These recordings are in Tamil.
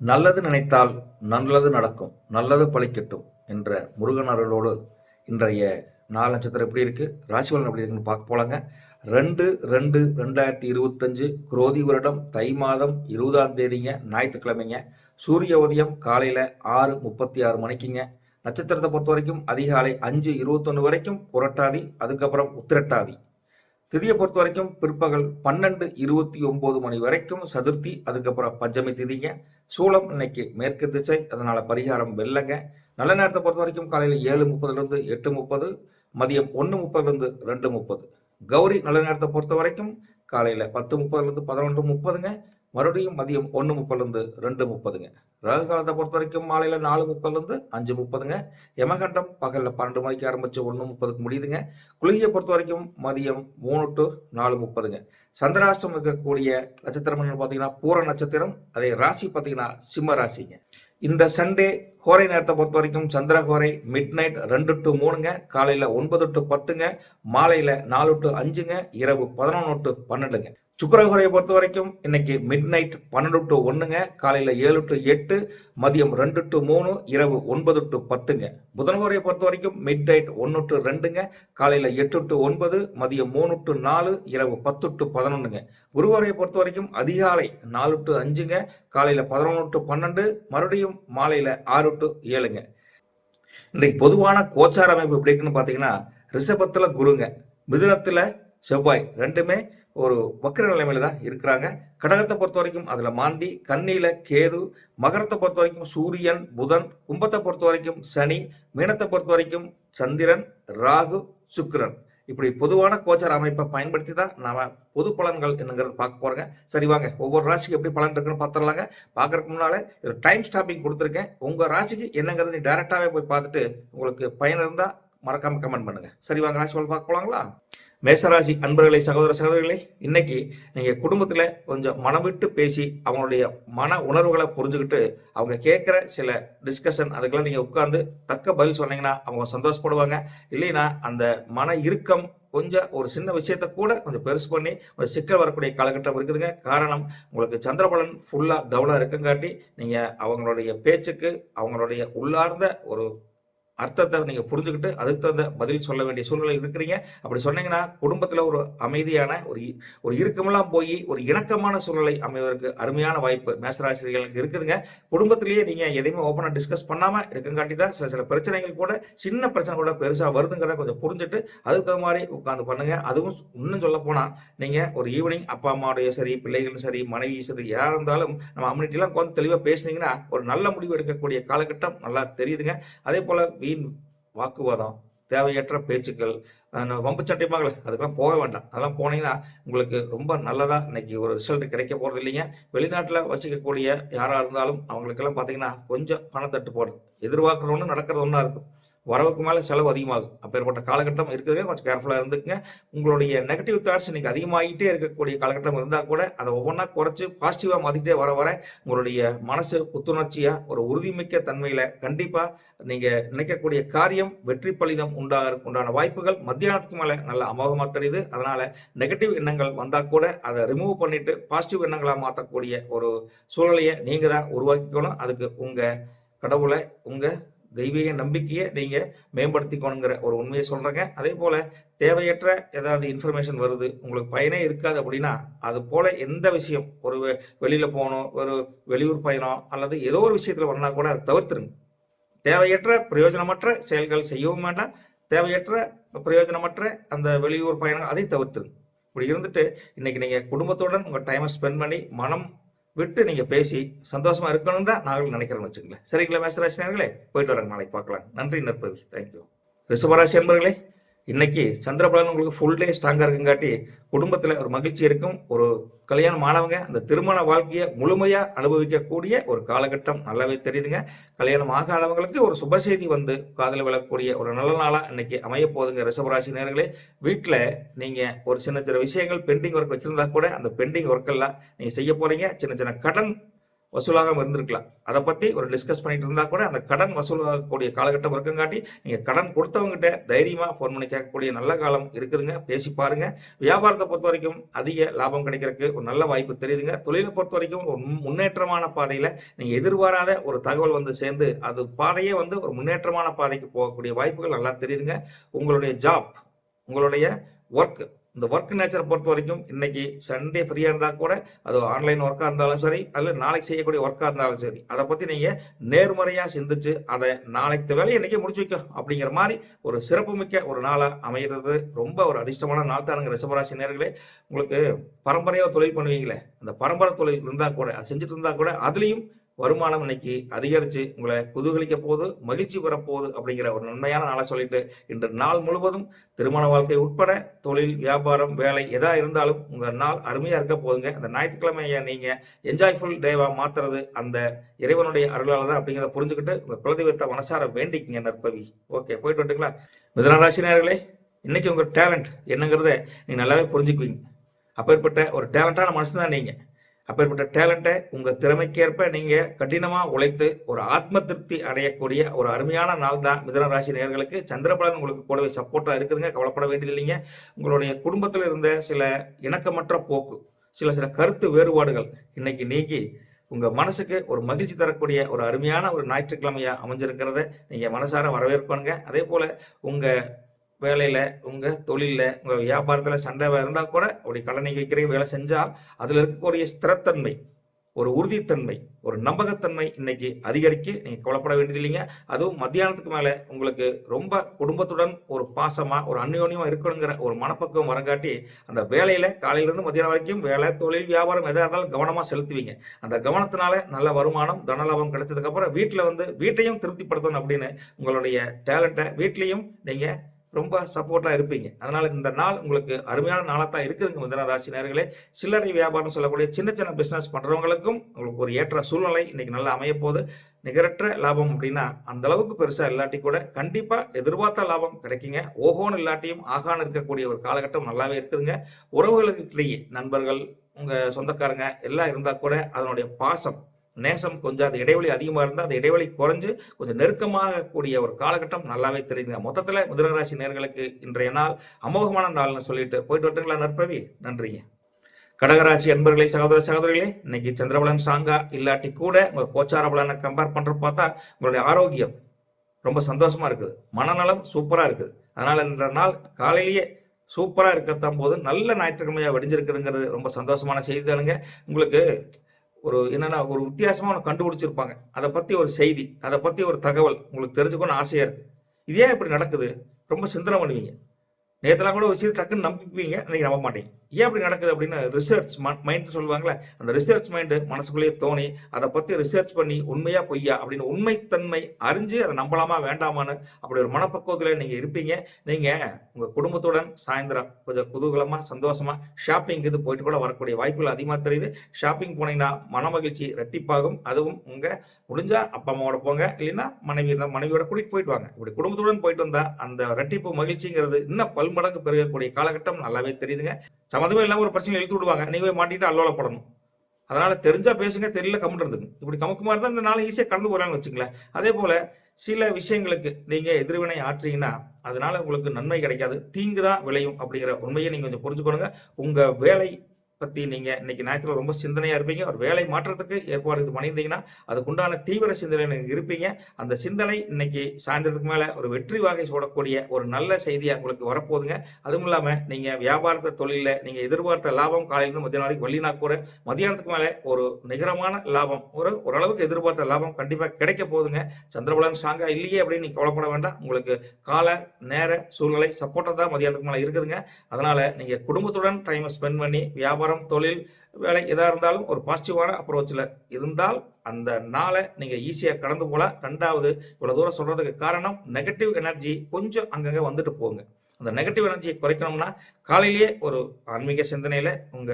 நல்லது நினைத்தால் நல்லது நடக்கும், நல்லது பலிக்கட்டும் என்ற முருகன் அருளோடு இன்றைய நாலு நட்சத்திரம் எப்படி இருக்கு, ராசி பலன் எப்படி இருக்குன்னு பார்க்க போலாங்க. 2/2/2025 குரோதி வருடம் தை மாதம் 20ஆம் தேதிங்க, ஞாயிற்றுக்கிழமைங்க. சூரிய உதயம் காலையில 6:36 மணிக்குங்க. நட்சத்திரத்தை பொறுத்த வரைக்கும் அதிகாலை 5:21 வரைக்கும் புரட்டாதி, அதுக்கப்புறம் உத்திரட்டாதி. திதியை பொறுத்த வரைக்கும் பிற்பகல் 12:29 மணி வரைக்கும் சதுர்த்தி, அதுக்கப்புறம் பஞ்சமி திதிங்க. சூலம் இன்னைக்கு மேற்கு திசை, அதனால பரிகாரம் வெள்ளங்க. நல்ல நேரத்தை பொறுத்த வரைக்கும் காலையில் 7:30 8:30, மதியம் 1:30 2:30. கௌரி நல்ல நேரத்தை பொறுத்த வரைக்கும் காலையில் 10:30 11:30ங்க. மறுபடியும் மதியம் 1:30 2:30ங்க. ராகு காலத்தை பொறுத்த வரைக்கும் மாலையில் 4:30 5:30ங்க. யமகண்டம் பகலில் 12 மணிக்கு ஆரம்பிச்சு 1:30க்கு முடியுதுங்க. குளிகையை பொறுத்த வரைக்கும் மதியம் 3 to 4:30ங்க. சந்திராஷ்டம் இருக்கக்கூடிய நட்சத்திரம் பார்த்தீங்கன்னா பூர நட்சத்திரம். அதே ராசி பார்த்தீங்கன்னா சிம்ம ராசிங்க. இந்த சண்டே ஹோரை நேரத்தை பொறுத்த வரைக்கும் சந்திர ஹோரை மிட் நைட் 2 to 3ங்க, காலையில் 9 to 10ங்க, மாலையில் 4 to 5ங்க, இரவு 11 to 12ங்க. சுக்கரஹோரையை பொறுத்த வரைக்கும் இன்னைக்கு மிட் நைட் 12 to 1ங்க, காலையில் 7 to 8, மதியம் 2 to 3, இரவு 9 to 10ங்க. புதன்ஹோரையை பொறுத்த வரைக்கும் மிட் நைட் 1 to 2ங்க, காலையில் 8 to 9, மதியம் 3 to 4, இரவு 10 to 11ங்க. குருஹோரையை பொறுத்த வரைக்கும் அதிகாலை 4 to 5ங்க, காலையில் 11 to 12, மறுபடியும் மாலையில் 6 to 7ங்க. இன்றைக்கு பொதுவான கோச்சார அமைப்பு எப்படி இருக்குன்னு பார்த்தீங்கன்னா, ரிஷபத்துல குருங்க, மிதுனத்துல செவ்வாய், ரெண்டுமே ஒரு வக்ர நிலைமையில தான் இருக்கிறாங்க. கடகத்தை பொறுத்த வரைக்கும் அதுல மாந்தி, கன்னியில கேது, மகரத்தை பொறுத்த வரைக்கும் சூரியன் புதன், கும்பத்தை பொறுத்த வரைக்கும் சனி, மீனத்தை பொறுத்த வரைக்கும் சந்திரன் ராகு சுக்கிரன். இப்படி பொதுவான கோச்சார அமைப்பை பயன்படுத்தி தான் நாம பொது பலன்கள் என்னங்கிறது பார்க்க போறோங்க. சரி வாங்க, ஒவ்வொரு ராசிக்கு எப்படி பலன் இருக்குன்னு பார்த்துடலாங்க. பார்க்கறதுக்கு முன்னாலே ஒரு டைம் ஸ்டாப்பிங் கொடுத்துருக்கேன். உங்க ராசிக்கு என்னங்கிறது நீ டைரக்டாவே போய் பார்த்துட்டு உங்களுக்கு பயன் இருந்தா மறக்காம கமெண்ட் பண்ணுங்க. சரி வாங்க, ராசி பலன் பார்க்க போலாங்களா? மேசராசி அன்பர்களை, சகோதர சகோதரிகளை, இன்னைக்கு நீங்க குடும்பத்துல கொஞ்சம் மனம் விட்டு பேசி அவங்களுடைய மன உணர்வுகளை புரிஞ்சுக்கிட்டு அவங்க கேட்கிற சில டிஸ்கஷன் அதுக்கெல்லாம் நீங்க உட்கார்ந்து தக்க பதில் சொன்னீங்கன்னா அவங்க சந்தோஷப்படுவாங்க. இல்லைன்னா அந்த மன இறுக்கம் கொஞ்சம் ஒரு சின்ன விஷயத்த கூட கொஞ்சம் பெருசு பண்ணி ஒரு சிக்கல் வரக்கூடிய காலகட்டம் இருக்குதுங்க. காரணம், உங்களுக்கு சந்திரபலன் ஃபுல்லா டவுனா இருக்குங்காட்டி நீங்க அவங்களுடைய பேச்சுக்கு அவங்களுடைய உள்ளார்ந்த ஒரு அர்த்தத்தை நீங்க புரிஞ்சுக்கிட்டு அதுக்கு தகுந்த பதில் சொல்ல வேண்டிய சூழ்நிலை இருக்கிறீங்க. அப்படி சொன்னீங்கன்னா குடும்பத்துல ஒரு அமைதியான ஒரு இறுக்கமெல்லாம் போய் ஒரு இணக்கமான சூழ்நிலை அமைவதற்கு அருமையான வாய்ப்பு மேசராசிரியர்களுக்கு இருக்குதுங்க. குடும்பத்திலேயே நீங்க எதையுமே ஓப்பனா டிஸ்கஸ் பண்ணாம இருக்கங்காட்டி தான் சில பிரச்சனைகள் கூட, சின்ன பிரச்சனை கூட பெருசா வருதுங்கிறத கொஞ்சம் புரிஞ்சுட்டு அதுக்கு தகுந்த மாதிரி உட்கார்ந்து பண்ணுங்க. அதுவும் இன்னும் சொல்ல போனா நீங்க ஒரு ஈவினிங் அப்பா அம்மாவுடைய சரி, பிள்ளைகளும் சரி, மனைவி சரி, யாரா இருந்தாலும் நம்ம அம்யூனிட்டிலாம் கொஞ்சம் தெளிவா பேசுனீங்கன்னா ஒரு நல்ல முடிவு எடுக்கக்கூடிய காலகட்டம் நல்லா தெரியுதுங்க. அதே போல வீண் வாக்குவாதம், தேவையற்ற பேச்சுக்கள், வம்பு சண்டைமாங்கள அதுக்கெல்லாம் போக வேண்டாம். அதெல்லாம் போனீங்கன்னா உங்களுக்கு ரொம்ப நல்லதா இன்னைக்கு ஒரு ரிசல்ட் கிடைக்க போறது இல்லைங்க. வெளிநாட்டுல வசிக்கக்கூடிய யாரா இருந்தாலும் அவங்களுக்கெல்லாம் பாத்தீங்கன்னா கொஞ்சம் பணத்தட்டுப்பாடு, எதிர்பார்க்கறது ஒண்ணு நடக்கிறது ஒண்ணா இருக்கும். வரவுக்கு மேல செலவு அதிகமாகும். அப்பேற்பட்ட காலகட்டம் இருக்குதுங்க. கொஞ்சம் கேர்ஃபுல்லா இருந்துக்குங்க. உங்களுடைய நெகட்டிவ் தாட்ஸ் இன்னைக்கு அதிகமாகிட்டே இருக்கக்கூடிய காலகட்டம் இருந்தா கூட அதை ஒவ்வொன்றா குறைச்சு பாசிட்டிவா மாத்திட்டே வர வர உங்களுடைய மனசு புத்துணர்ச்சியா ஒரு உறுதிமிக்க தன்மையில கண்டிப்பா நீங்க நினைக்கக்கூடிய காரியம் வெற்றி பலிதம் உண்டான வாய்ப்புகள் மத்தியானத்துக்கு மேல நல்ல அமோகமா தெரியுது. அதனால நெகட்டிவ் எண்ணங்கள் வந்தா கூட அதை ரிமூவ் பண்ணிட்டு பாசிட்டிவ் எண்ணங்களா மாற்றக்கூடிய ஒரு சூழ்நிலையை நீங்க தான் உருவாக்கிக்கணும். அதுக்கு உங்க கடவுளை, உங்க தெய்வீக நம்பிக்கையை நீங்க மேம்படுத்திக்கணுங்கிற ஒரு உண்மையை சொல்றேங்க. அதே போல தேவையற்ற ஏதாவது இன்ஃபர்மேஷன் வருது, உங்களுக்கு பயனே இருக்காது அப்படின்னா அது போல எந்த விஷயம், ஒரு வெளியில போகணும், ஒரு வெளியூர் பயணம் அல்லது ஏதோ ஒரு விஷயத்துல வரனா கூட அதை தவிர்த்துருங்க. தேவையற்ற பிரயோஜனமற்ற செயல்கள் செய்யவும் வேண்டாம். தேவையற்ற பிரயோஜனமற்ற அந்த வெளியூர் பயணம் அதை தவிர்த்துருங்க. இப்படி இருந்துட்டு இன்னைக்கு நீங்க குடும்பத்துடன் உங்க டைமை ஸ்பெண்ட் பண்ணி மனம் விட்டு நீங்க பேசி சந்தோஷமா இருக்கணும் தான் நாங்களும் நினைக்கிறோம்னு வச்சுங்களேன். சரிங்களா மேசராசி நேயர்களே? போயிட்டு வரேங்க, நாளைக்கு பார்க்கலாம். நன்றி நற்பவி, தேங்க்யூ. ரிஷபராசி என்பர்களே, இன்னைக்கு சந்திரபலன் உங்களுக்கு ஃபுல் டே ஸ்ட்ராங்கா இருக்குங்காட்டி குடும்பத்துல ஒரு மகிழ்ச்சி இருக்கும். ஒரு கல்யாணம் ஆனவங்க அந்த திருமண வாழ்க்கையை முழுமையா அனுபவிக்கக்கூடிய ஒரு காலகட்டம் நல்லாவே தெரியுதுங்க. கல்யாணம் ஆகாதவங்களுக்கு ஒரு சுப செய்தி வந்து காதல விழக்கூடிய ஒரு நல்ல நாளா இன்னைக்கு அமைய போகுதுங்க. ரிஷபராசி நேயர்களே, வீட்டுல நீங்க ஒரு சின்ன சின்ன விஷயங்கள் பெண்டிங் ஒர்க் வச்சிருந்தா கூட அந்த பெண்டிங் ஒர்க் எல்லாம் நீங்க செய்ய போறீங்க. சின்ன சின்ன கடன் வசூலாகாம இருந்திருக்கலாம். அதை பத்தி ஒரு டிஸ்கஸ் பண்ணிட்டு இருந்தா கூட அந்த கடன் வசூலாகக்கூடிய காலகட்டம் இருக்கங்காட்டி நீங்க கடன் கொடுத்தவங்ககிட்ட தைரியமா ஃபோன் பண்ணி கேட்கக்கூடிய நல்ல காலம் இருக்குதுங்க. பேசி பாருங்க. வியாபாரத்தை பொறுத்த வரைக்கும் அதிக லாபம் கிடைக்கிறதுக்கு ஒரு நல்ல வாய்ப்பு தெரியுதுங்க. தொழிலை பொறுத்த வரைக்கும் ஒரு முன்னேற்றமான பாதையில நீங்க எதிர்பாராத ஒரு தகவல் வந்து சேர்ந்து அது பாதையே வந்து ஒரு முன்னேற்றமான பாதைக்கு போகக்கூடிய வாய்ப்புகள் நல்லா தெரியுதுங்க. உங்களுடைய ஜாப், உங்களுடைய ஒர்க், இந்த ஒர்க் நேச்சரை பொறுத்த வரைக்கும் இன்னைக்கு சண்டே ஃப்ரீயா இருந்தா கூட அது ஆன்லைன் ஒர்க்கா இருந்தாலும் சரி, அல்ல நாளைக்கு செய்யக்கூடிய ஒர்க்கா இருந்தாலும் சரி, அதை பத்தி நீங்க நேர்மறையா சிந்திச்சு அதை நாளைக்கு வேலையை இன்னைக்கே முடிச்சு வைக்கும் அப்படிங்கிற மாதிரி ஒரு சிறப்புமிக்க ஒரு நாளா அமைகிறது ரொம்ப ஒரு அதிர்ஷ்டமான நாள் தானுங்க ரிஷபராசி நேயர்களே. உங்களுக்கு பரம்பரையா தொழில் பண்ணுவீங்களே, அந்த பரம்பரை தொழில் இருந்தா கூட அது செஞ்சுட்டு இருந்தா கூட அதுலயும் வருமானம் இன்னைக்கு அதிகரிச்சு உங்களை குதூகலிக்க போகுது, மகிழ்ச்சி பெறப்போகுது அப்படிங்கிற ஒரு நன்மையான நாளை சொல்லிட்டு இன்று நாள் முழுவதும் திருமண வாழ்க்கை உட்பட தொழில், வியாபாரம், வேலை எதா இருந்தாலும் உங்க நாள் அருமையா இருக்க போதுங்க. அந்த ஞாயிற்றுக்கிழமையை நீங்க என்ஜாய்ஃபுல் டேவா மாத்துறது அந்த இறைவனுடைய அருளால தான் அப்படிங்கிறத புரிஞ்சுக்கிட்டு உங்க குலதெய்வத்தை மனசார வேண்டிக்கங்க நற்பவி. ஓகே, போயிட்டு வந்துட்டுங்களா? மிதுன ராசி நேயர்களே, இன்னைக்கு உங்க டேலண்ட் என்னங்கிறத நீங்க நல்லாவே புரிஞ்சுக்குவீங்க. அப்பேற்பட்ட ஒரு டேலண்டான மனுஷன் தான் நீங்க. அப்பேற்பட்ட டேலண்ட்டை உங்க திறமைக்கேற்ப நீங்க கடினமா உழைத்து ஒரு ஆத்ம திருப்தி அடையக்கூடிய ஒரு அருமையான நாள் தான் மிதுன ராசி நேயர்களுக்கு. சந்திரபலன் உங்களுக்கு கூடவே சப்போர்ட்டா இருக்குதுங்க, கவலைப்பட வேண்டியது இல்லைங்க. உங்களுடைய குடும்பத்தில் இருந்த சில இணக்கமற்ற போக்கு, சில கருத்து வேறுபாடுகள் இன்னைக்கு நீங்கி உங்க மனசுக்கு ஒரு மகிழ்ச்சி தரக்கூடிய ஒரு அருமையான ஒரு ஞாயிற்றுக்கிழமையா அமைஞ்சிருக்கிறத நீங்க மனசார வரவேற்கணுங்க. அதே போல உங்க வேலையில, உங்க தொழில்ல, உங்க வியாபாரத்துல சண்டை இருந்தா கூட அப்படி கடனை வைக்கிற வேலை செஞ்சா அதுல இருக்கக்கூடிய ஸ்திரத்தன்மை, ஒரு உறுதித்தன்மை, ஒரு நம்பகத்தன்மை இன்னைக்கு அதிகரிக்கு. நீங்க கவலைப்பட வேண்டியது இல்லைங்க. அதுவும் மத்தியானத்துக்கு மேல உங்களுக்கு ரொம்ப குடும்பத்துடன் ஒரு பாசமா ஒரு அந்யோன்யமா இருக்கணுங்கிற ஒரு மனப்பக்குவம் வரங்காட்டி அந்த வேலையில காலையில இருந்து மத்தியானம் வரைக்கும் வேலை, தொழில், வியாபாரம் எதா இருந்தாலும் கவனமா செலுத்துவீங்க. அந்த கவனத்தினால நல்ல வருமானம், தனலாபம் கிடைச்சதுக்கு அப்புறம் வீட்டுல வந்து வீட்டையும் திருப்திப்படுத்தணும் அப்படின்னு உங்களுடைய டேலண்ட்டை வீட்லயும் நீங்க ரொம்ப சப்போர்ட்டா இருப்பீங்க. அதனால இந்த நாள் உங்களுக்கு அருமையான நாளா தான் இருக்குதுங்க மிதுன ராசி நேயர்களே. சில்லறை வியாபாரம் சொல்லக்கூடிய சின்ன பிசினஸ் பண்றவங்களுக்கும் உங்களுக்கு ஒரு ஏற்ற சூழ்நிலை இன்னைக்கு நல்லா அமைய போகுது. நிகரற்ற லாபம் அப்படின்னா அந்த அளவுக்கு பெருசா இல்லாட்டி கூட கண்டிப்பா எதிர்பார்த்த லாபம் கிடைக்குங்க. ஓஹோன்னு இல்லாட்டியும் ஆகான்னு இருக்கக்கூடிய ஒரு காலகட்டம் நல்லாவே இருக்குதுங்க. உறவுகளுக்கு இடையே நண்பர்கள், உங்க சொந்தக்காரங்க எல்லாம் இருந்தா கூட அதனுடைய பாசம், நேசம் கொஞ்சம் அந்த இடைவெளி அதிகமா இருந்தா அந்த இடைவெளி குறைஞ்சு கொஞ்சம் நெருக்கமாக கூடிய ஒரு காலகட்டம் நல்லாவே தெரியுதுங்க. மொத்தத்துல மிதுனராசி நேயர்களுக்கு இன்றைய நாள் அமோகமான நாள்னு சொல்லிட்டு போயிட்டு வரட்டுங்களா நற்பவி? நன்றிங்க. கடகராசி அன்பர்களே, சகோதர சகோதரிகளே, இன்னைக்கு சந்திரபலன் ஸ்ட்ராங்கா இல்லாட்டி கூட உங்க கோச்சார பலனை கம்பேர் பண்ற பார்த்தா உங்களுடைய ஆரோக்கியம் ரொம்ப சந்தோஷமா இருக்குது, மனநலம் சூப்பரா இருக்குது. அதனால இந்த நாள் காலையிலேயே சூப்பரா இருக்கத்தான் போது நல்ல ஞாயிற்றுக்கிழமையா வெடிஞ்சிருக்குதுங்கிறது ரொம்ப சந்தோஷமான செய்தி தானுங்க. உங்களுக்கு ஒரு என்னன்னா ஒரு வித்தியாசமா ஒன்று கண்டுபிடிச்சிருப்பாங்க, அதை பத்தி ஒரு செய்தி, அதை பத்தி ஒரு தகவல் உங்களுக்கு தெரிஞ்சுக்கணும்னு ஆசையா இருக்கு. இதே இப்படி நடக்குது, ரொம்ப சிந்தனை பண்ணுவீங்க. நேற்றுலாம் கூட ஒரு விஷயம் டக்குன்னு நம்பிப்பீங்க, இன்னைக்கு நம்ப மாட்டீங்க. ஏன் அப்படி நடக்குது அப்படின்னு ரிசர்ச் மைண்ட் சொல்லுவாங்களே, அந்த ரிசர்ச் மைண்டு மனசுக்குள்ளேயே தோணி அதை பற்றி ரிசர்ச் பண்ணி உண்மையா பொய்யா அப்படின்னு உண்மைத்தன்மை அறிஞ்சு அதை நம்பலாமா வேண்டாமான்னு அப்படி ஒரு மனப்பக்குவத்தில் நீங்கள் இருப்பீங்க. நீங்கள் உங்கள் குடும்பத்துடன் சாயந்தரம் கொஞ்சம் குதூகலமாக சந்தோஷமாக ஷாப்பிங் இது போயிட்டு கூட வரக்கூடிய வாய்ப்புகள் அதிகமாக தெரியுது. ஷாப்பிங் போனீங்கன்னா மன மகிழ்ச்சி ரெட்டிப்பாகும். அதுவும் உங்கள் முடிஞ்சா அப்பா அம்மாவோட போங்க, இல்லைன்னா மனைவியோட கூட்டிகிட்டு போயிட்டு வாங்க. இப்படி குடும்பத்துடன் போயிட்டு வந்தால் அந்த ரெட்டிப்பு மகிழ்ச்சிங்கிறது இன்னும் பல்மடங்கு பெருகக்கூடிய காலகட்டம் நல்லாவே தெரியுதுங்க. சம்மந்தமே இல்லாமல் ஒரு பிரச்சனை இழுத்து விடுவாங்க, நீங்க போய் மாட்டிட்டு அல்லோலப்படணும். அதனால தெரிஞ்சா பேசுங்க, தெரியல கம்முன்னு இருந்துங்க. இப்படி கமுக்குமா இருந்தால் இந்த நாளை ஈஸியாக கடந்து போறான்னு வச்சுங்களேன். அதே போல சில விஷயங்களுக்கு நீங்க எதிர்வினை ஆற்றீங்கன்னா அதனால உங்களுக்கு நன்மை கிடைக்காது, தீங்கு தான் விளையும் அப்படிங்கிற உண்மையை நீங்க கொஞ்சம் புரிஞ்சுக்கணுங்க. உங்க வேலை பத்தி நீங்க இன்னைக்கு நேரத்தில் ரொம்ப சிந்தனையா இருப்பீங்க. ஒரு வேலை மாற்றத்துக்கு ஏற்பாடு இது பண்ணியிருந்தீங்கன்னா அதுக்குண்டான தீவிர சிந்தனை நீங்க இருப்பீங்க. அந்த சிந்தனை இன்னைக்கு சாயந்தரத்துக்கு மேல ஒரு வெற்றி வாகை சூடக்கூடிய ஒரு நல்ல செய்தியா உங்களுக்கு வரப்போகுதுங்க. அதுவும் இல்லாம நீங்க வியாபாரத்தை தொழில நீங்க எதிர்பார்த்த லாபம் காலையிலிருந்து மத்தியானம் வரைக்கும் வள்ளினா கூட மத்தியானத்துக்கு மேல ஒரு நிகரமான லாபம், ஓரளவுக்கு எதிர்பார்த்த லாபம் கண்டிப்பா கிடைக்க போகுதுங்க. சந்திரபலன் ஸ்ட்ராங்கா இல்லையே அப்படின்னு நீங்க கவலைப்பட வேண்டாம். உங்களுக்கு கால நேர சூழ்நிலை சப்போர்ட்டா தான் மத்தியானத்துக்கு மேல இருக்குதுங்க. அதனால நீங்க குடும்பத்துடன் டைம் ஸ்பெண்ட் பண்ணி வியாபாரம், தொழில், வேலை எதா இருந்தாலும் ஒரு பாசிட்டிவான அப்ரோச்சில் இருந்தால் அந்த நாளை நீங்க ஈஸியா கடந்து போகலாம். ரெண்டாவது, இவ்வளவு தூரம் சொல்றதுக்கு காரணம் நெகட்டிவ் எனர்ஜி கொஞ்சம் அங்கங்க வந்துட்டு போங்க. அந்த நெகட்டிவ் எனர்ஜியை குறைக்கணும்னா காலையிலேயே ஒரு ஆன்மீக சிந்தனையில உங்க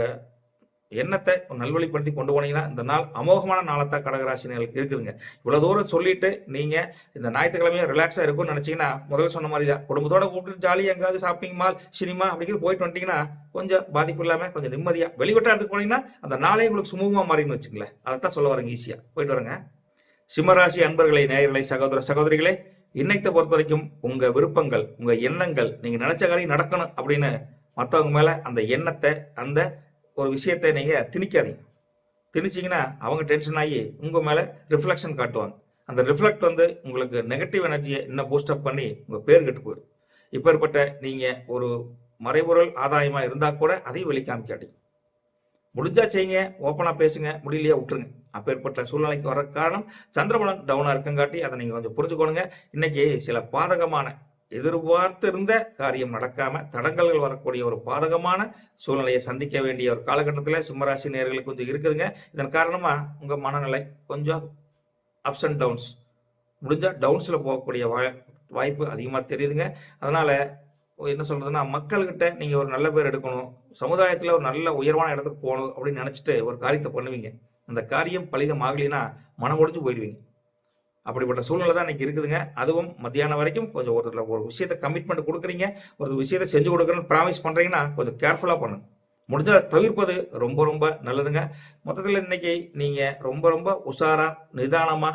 எண்ணத்தை நல்வழிப்படுத்தி கொண்டு போனீங்கன்னா இந்த நாள் அமோகமான நாளத்தான் கடகராசினியர்களுக்கு இருக்குதுங்க. இவ்வளவு தூரம் சொல்லிட்டு நீங்க இந்த ஞாயிற்றுக்கிழமையும் ரிலாக்ஸா இருக்கும்னு நினைச்சீங்கன்னா முதல்ல சொன்ன மாதிரி தான் குடும்பத்தோட கூப்பிட்டு ஜாலியாக எங்காவது ஷாப்பிங் மால் சினிமா அப்படிங்கிறது போயிட்டு வந்துட்டீங்கன்னா கொஞ்சம் பாதிப்பு இல்லாம கொஞ்சம் நிம்மதியா வெளிவட்டாரத்துக்கு போனீங்கன்னா அந்த நாளே உங்களுக்கு சுமூகமா மாறின்னு வச்சுங்களேன். அதைத்தான் சொல்ல வரேங்க. ஈஸியா போயிட்டு வரேங்க. சிம்மராசி அன்பர்களை, நேயர்களை, சகோதர சகோதரிகளே, இன்னைக்கு பொறுத்த வரைக்கும் உங்க விருப்பங்கள், உங்க எண்ணங்கள், நீங்க நினைச்ச காரியம் நடக்கணும் அப்படின்னு மற்றவங்க மேல அந்த எண்ணத்தை, அந்த ஒரு விஷயத்தை நீங்க திணிக்காதீங்க. திணிச்சிங்கன்னா அவங்க டென்ஷன் ஆகி உங்க மேல ரிஃப்ளெக்ஷன் காட்டுவாங்க. அந்த ரிஃப்ளெக்ட் உங்களுக்கு நெகட்டிவ் எனர்ஜியை இன்னும் பூஸ்டப் பண்ணி உங்க பேர் கெட்டு போயிடும். இப்பேற்பட்ட நீங்க ஒரு மறைபொருள் ஆதாயமா இருந்தா கூட அதையும் வெளிக்காமிக்காட்டீங்க. முடிஞ்சா செய்யுங்க, ஓப்பனா பேசுங்க, முடியலையா விட்டுருங்க. அப்பேற்பட்ட சூழ்நிலைக்கு வர காரணம் சந்திரபலன் டவுனா இருக்கங்காட்டி அதை நீங்க கொஞ்சம் புரிஞ்சுக்கோணுங்க. இன்னைக்கு சில பாதகமான எதிர்பார்த்து இருந்த காரியம் நடக்காம தடங்கல்கள் வரக்கூடிய ஒரு பாதகமான சூழ்நிலையை சந்திக்க வேண்டிய ஒரு காலகட்டத்தில் சிம்மராசி நேயர்களுக்கு கொஞ்சம் இருக்குதுங்க. இதன் காரணமா உங்க மனநிலை கொஞ்சம் அப்ஸ் அண்ட் டவுன்ஸ், முடிஞ்சா டவுன்ஸ்ல போகக்கூடிய வாய்ப்பு அதிகமாக தெரியுதுங்க. அதனால என்ன சொல்றதுன்னா, மக்கள்கிட்ட நீங்க ஒரு நல்ல பேர் எடுக்கணும், சமுதாயத்துல ஒரு நல்ல உயர்வான இடத்துக்கு போகணும் அப்படின்னு நினைச்சிட்டு ஒரு காரியத்தை பண்ணுவீங்க. அந்த காரியம் பலிதம் ஆகலினா மனம் ஒடிஞ்சு போயிடுவீங்க. அப்படிப்பட்ட சூழ்நிலை தான் இன்னைக்கு இருக்குதுங்க. அதுவும் மத்தியானம் வரைக்கும் கொஞ்சம் ஒரு விஷயத்த கமிட்மெண்ட் கொடுக்குறீங்க, ஒரு விஷயத்த செஞ்சு கொடுக்குறேன்னு ப்ராமிஸ் பண்றீங்கன்னா கொஞ்சம் கேர்ஃபுல்லா பண்ணுங்க. முடிஞ்சா தவிர்ப்பது ரொம்ப ரொம்ப நல்லதுங்க. மொத்தத்தில் இன்னைக்கு நீங்க ரொம்ப ரொம்ப உஷாரா நிதானமா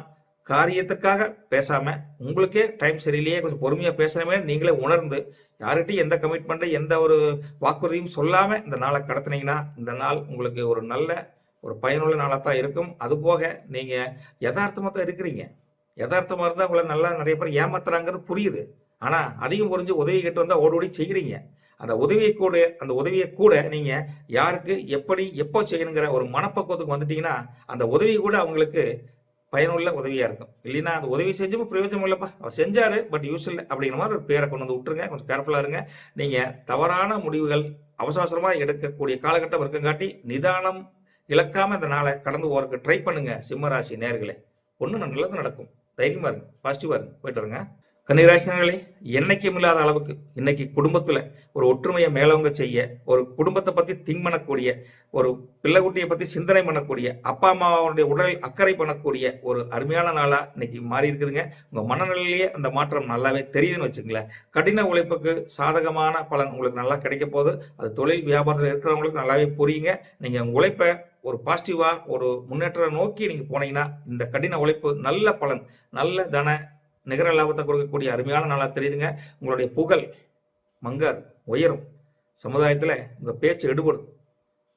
காரியத்துக்காக பேசாம உங்களுக்கே டைம் சரியில்லையே கொஞ்சம் பொறுமையா பேசுறமே நீங்களே உணர்ந்து யார்கிட்டையும் எந்த கமிட்மெண்ட் எந்த ஒரு வாக்குறுதியும் சொல்லாம இந்த நாளை கடத்தினீங்கன்னா இந்த நாள் உங்களுக்கு ஒரு நல்ல ஒரு பயனுள்ள நாளாக தான் இருக்கும். அது போக நீங்க யதார்த்தமா தான் இருக்கிறீங்க. யதார்த்தமா இருந்தா உங்களை நல்லா நிறைய பேர் ஏமாத்துறாங்கிறது புரியுது. ஆனா அதிகம் புரிஞ்சு உதவி கேட்டு வந்தா ஓடி செய்கிறீங்க. அந்த உதவியை கூட நீங்க யாருக்கு எப்படி எப்போ செய்யணுங்கிற ஒரு மனப்பக்குவத்துக்கு வந்துட்டீங்கன்னா அந்த உதவி கூட அவங்களுக்கு பயனுள்ள உதவியா இருக்கும். இல்லைன்னா அந்த உதவி செஞ்சும் பிரயோஜனம் இல்லப்பா, அவர் செஞ்சாரு பட் யூஸ் இல்லை அப்படிங்கிற மாதிரி ஒரு பேரை கொண்டு வந்து விட்டுருங்க. கொஞ்சம் கேர்ஃபுல்லா இருங்க. நீங்க தவறான முடிவுகள் அவசரமா எடுக்கக்கூடிய காலகட்டம் இருக்கங்காட்டி நிதானம் இழக்காம இந்த நாளை கடந்து போறதுக்கு ட்ரை பண்ணுங்க. சிம்மராசி நேயர்களே, ஒண்ணு நல்லது நடக்கும். தைரியமா இருங்க, பாசிட்டிவா இருங்க. போயிட்டு வருங்க. கன்னிராசினர்களே, என்னைக்கும் இல்லாத அளவுக்கு இன்னைக்கு குடும்பத்துல ஒரு ஒற்றுமையை மேலவங்க செய்ய, ஒரு குடும்பத்தை பத்தி திங்க் பண்ணக்கூடிய, ஒரு பிள்ளைக்குட்டியை பத்தி சிந்தனை பண்ணக்கூடிய, அப்பா அம்மாவுடைய உடல் அக்கறை பண்ணக்கூடிய ஒரு அருமையான நாளா இன்னைக்கு மாறி இருக்குதுங்க. உங்க மனநிலையிலேயே அந்த மாற்றம் நல்லாவே தெரியுதுன்னு வச்சுங்களேன். கடின உழைப்புக்கு சாதகமான பலன் உங்களுக்கு நல்லா கிடைக்க போகுது. அது தொழில் வியாபாரத்தில் இருக்கிறவங்களுக்கு நல்லாவே புரியுங்க. நீங்க உழைப்ப ஒரு பாசிட்டிவா ஒரு முன்னேற்றம் நோக்கி நீங்க போனீங்கன்னா இந்த கடின உழைப்பு நல்ல பலன், நல்ல தன நிகர லாபத்தை கொடுக்கக்கூடிய அருமையான நாளா தெரியுதுங்க. உங்களுடைய புகழ் மங்காது, உயரும். சமுதாயத்துல உங்க பேச்சு எடுபடும்.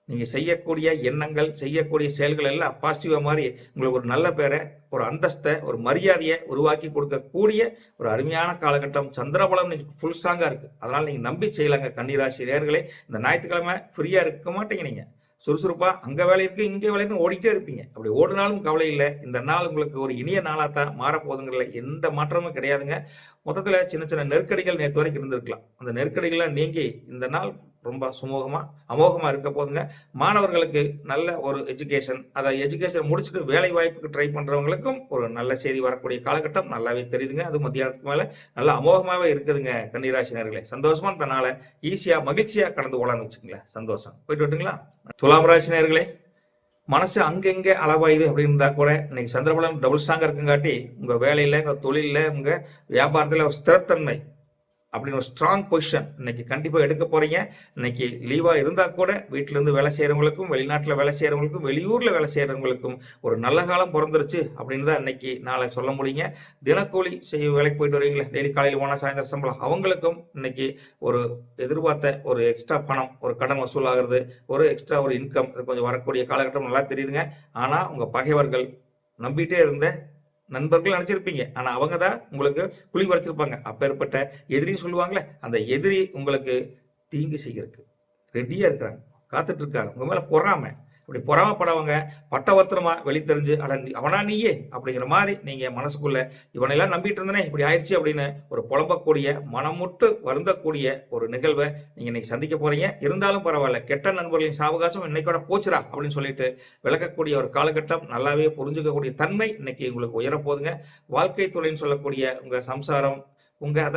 நீங்க செய்யக்கூடிய எண்ணங்கள், செய்யக்கூடிய செயல்கள் எல்லாம் பாசிட்டிவா மாறி உங்களுக்கு ஒரு நல்ல பேரை, ஒரு அந்தஸ்தை, ஒரு மரியாதையை உருவாக்கி கொடுக்கக்கூடிய ஒரு அருமையான காலகட்டம். சந்திரபலம் ஃபுல் ஸ்ட்ராங்கா இருக்கு. அதனால நீங்க நம்பி செய்யலாங்க. கன்னிராசி நேயர்களே, இந்த ஞாயிற்றுக்கிழமை ஃப்ரீயா இருக்க மாட்டீங்க. நீங்க சுறுசுறுப்பா அங்க வேலை இருக்கு இங்க வேலைன்னு ஓடிட்டே இருப்பீங்க. அப்படி ஓடினாலும் கவலை இல்லை. இந்த நாள் உங்களுக்கு ஒரு இனிய நாளாத்தான் மாறப்போகுதுங்கிறதுல எந்த மாற்றமும் கிடையாதுங்க. மொத்தத்துல சின்ன சின்ன நெருக்கடிகள் நேற்று வரைக்கும் இருந்திருக்கலாம். அந்த நெருக்கடிகள்லாம் நீங்கி இந்த நாள் ரொம்ப சுமூகமா அமோகமா இருக்க போதுங்க. மாணவர்களுக்கு நல்ல ஒரு எஜுகேஷன், அதை எஜுகேஷன் முடிச்சுட்டு வேலை வாய்ப்புக்கு ட்ரை பண்றவங்களுக்கும் ஒரு நல்ல செய்தி வரக்கூடிய காலகட்டம் நல்லாவே தெரியுதுங்க. அது மத்தியானத்துக்கு மேல நல்லா அமோகமாவே இருக்குதுங்க. கன்னிராசினர்களே, சந்தோஷமா இந்த நாளை ஈஸியா மகிழ்ச்சியா கடந்து போலான்னு வச்சுக்கங்களேன். சந்தோஷம். போயிட்டு விட்டுங்களா. துலாம் ராசி நேயர்களே, மனசு அங்கெங்க அளவாயுது அப்படின்னு இருந்தா கூட இன்னைக்கு சந்திரபலம் டபுள் ஸ்ட்ராங்கா இருக்குங்காட்டி உங்க வேலையில, உங்க தொழில, உங்க வியாபாரத்துல ஒரு ஸ்திரத்தன்மை அப்படின்னு ஒரு ஸ்ட்ராங் பொசிஷன் இன்னைக்கு கண்டிப்பா எடுக்க போறீங்க. இன்னைக்கு லீவா இருந்தா கூட வீட்டுல இருந்து வேலை செய்யறவங்களுக்கும், வெளிநாட்டுல வேலை செய்யறவங்களுக்கும், வெளியூர்ல வேலை செய்யறவங்களுக்கும் ஒரு நல்ல காலம் பிறந்துருச்சு அப்படின்னு தான் இன்னைக்கு நாளை சொல்ல முடியுங்க. தினக்கூலி செய்ய வேலைக்கு போயிட்டு வரீங்களா, டெய்லி காலையில் போனா சாயந்தரம் சம்பளம், அவங்களுக்கும் இன்னைக்கு ஒரு எதிர்பார்த்த ஒரு எக்ஸ்ட்ரா பணம், ஒரு கடன் வசூல் ஆகுறது, ஒரு எக்ஸ்ட்ரா ஒரு இன்கம் இது கொஞ்சம் வரக்கூடிய காலகட்டம் நல்லா தெரியுதுங்க. ஆனா உங்க பகைவர்கள் நம்பிட்டே இருந்த நண்பர்கள் நினைச்சிருப்பீங்க, ஆனா அவங்க தான் உங்களுக்கு குழி வரைச்சிருப்பாங்க. அப்பேற்பட்ட எதிரின்னு சொல்லுவாங்களே, அந்த எதிரி உங்களுக்கு தீங்கு செய்யறதுக்கு ரெடியா இருக்கிறாங்க, காத்துட்டு இருக்காங்க. உங்க மேல பொறாம, இப்படி பொறாமப்படவங்க பட்டவர்த்தனமா வெளித்தெரிஞ்சு அவனா நீயே அப்படிங்கிற மாதிரி நீங்க மனசுக்குள்ள இவனெல்லாம் நம்பிட்டு இருந்தனே இப்படி ஆயிடுச்சு அப்படின்னு ஒரு புலம்பக்கூடிய, மனமுட்டு வருந்தக்கூடிய ஒரு நிகழ்வை நீங்க இன்னைக்கு சந்திக்க போறீங்க. இருந்தாலும் பரவாயில்ல, கெட்ட நண்பர்களின் சாவகாசம் இன்னைக்கோட போச்சுரா அப்படின்னு சொல்லிட்டு விளக்கக்கூடிய ஒரு காலகட்டம், நல்லாவே புரிஞ்சுக்கக்கூடிய தன்மை இன்னைக்கு உங்களுக்கு உயரப்போகுதுங்க. வாழ்க்கை துணைன்னு சொல்லக்கூடிய உங்க சம்சாரம், உங்க